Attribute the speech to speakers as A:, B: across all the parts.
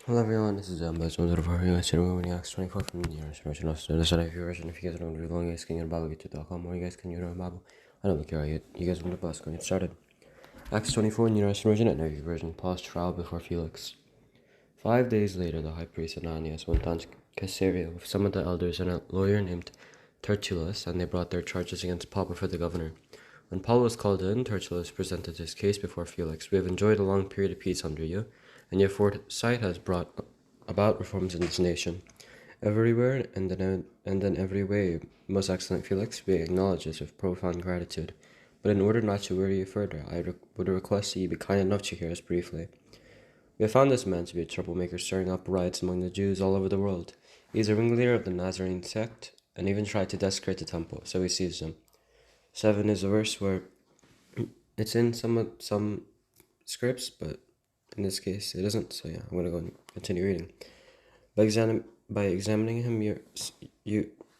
A: Hello everyone, this is Buzz of our US Ceremony Acts 24 from the United Version of the Side of your version. If you guys don't know, long guys can get Bible get.com or you guys can use Bible. I don't care you guys want the bus, go get started. Acts 24 in the United Version and Navy Version, Paul's trial before Felix. 5 days later, the high priest Ananias went on to Caesarea with some of the elders and a lawyer named Tertullus, and they brought their charges against Paul before the governor. When Paul was called in, Tertullus presented his case before Felix. We have enjoyed a long period of peace under you, and your foresight has brought about reforms in this nation. Everywhere and in every way, most excellent Felix, we acknowledge this with profound gratitude. But in order not to weary you further, I would request that you be kind enough to hear us briefly. We have found this man to be a troublemaker, stirring up riots among the Jews all over the world. He is a ringleader of the Nazarene sect, and even tried to desecrate the temple, so we seized him. 7 is a verse where it's in some scripts, but in this case it isn't, so yeah, I'm going to go and continue reading. By examining him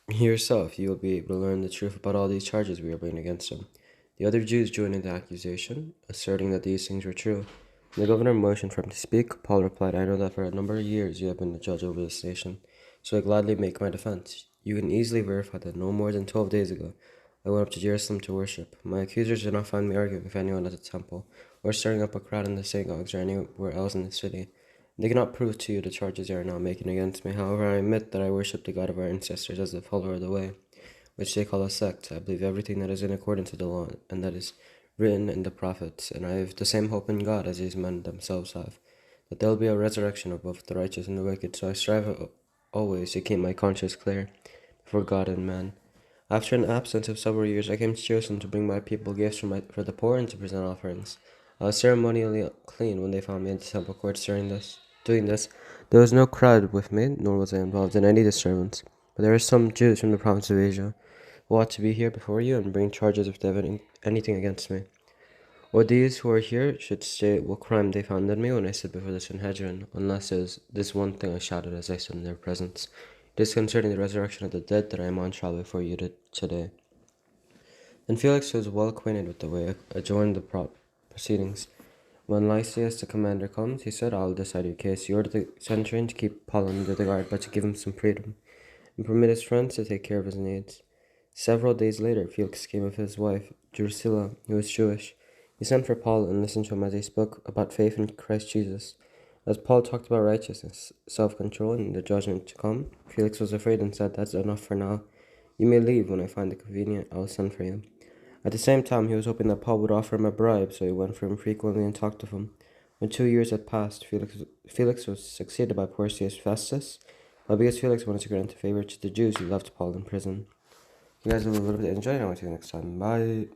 A: yourself, you will be able to learn the truth about all these charges we are bringing against him. The other Jews joined in the accusation, asserting that these things were true. When the governor motioned for him to speak, Paul replied, I know that for a number of years you have been the judge over this nation, so I gladly make my defense. You can easily verify that no more than 12 days ago, I went up to Jerusalem to worship. My accusers did not find me arguing with anyone at the temple, or stirring up a crowd in the synagogues or anywhere else in the city. They cannot prove to you the charges they are now making against me. However, I admit that I worship the God of our ancestors as a follower of the way, which they call a sect. I believe everything that is in accordance with the law, and that is written in the prophets, and I have the same hope in God as these men themselves have, that there will be a resurrection of both the righteous and the wicked, so I strive always to keep my conscience clear before God and man. After an absence of several years, I came to Jerusalem to bring my people gifts for the poor and to present offerings. I was ceremonially clean when they found me in the temple courts doing this. There was no crowd with me, nor was I involved in any disturbance. But there are some Jews from the province of Asia who ought to be here before you and bring charges if they have anything against me. Or these who are here should state what crime they found in me when I stood before the Sanhedrin, unless it was this one thing I shouted as I stood in their presence. It is concerning the resurrection of the dead that I am on trial before you today. And Felix, who was well acquainted with the way, adjourned the proceedings. When Lysias the commander comes, he said, I will decide your case. He ordered the centurion to keep Paul under the guard, but to give him some freedom, and permit his friends to take care of his needs. Several days later, Felix came with his wife, Drusilla, who was Jewish. He sent for Paul and listened to him as he spoke about faith in Christ Jesus. As Paul talked about righteousness, self-control, and the judgment to come, Felix was afraid and said, That's enough for now. You may leave. When I find it convenient, I will send for you. At the same time, he was hoping that Paul would offer him a bribe, so he went for him frequently and talked with him. When 2 years had passed, Felix was succeeded by Porcius Festus. But because Felix wanted to grant a favor to the Jews, he left Paul in prison. You guys will a little bit enjoy, and I'll see you next time. Bye.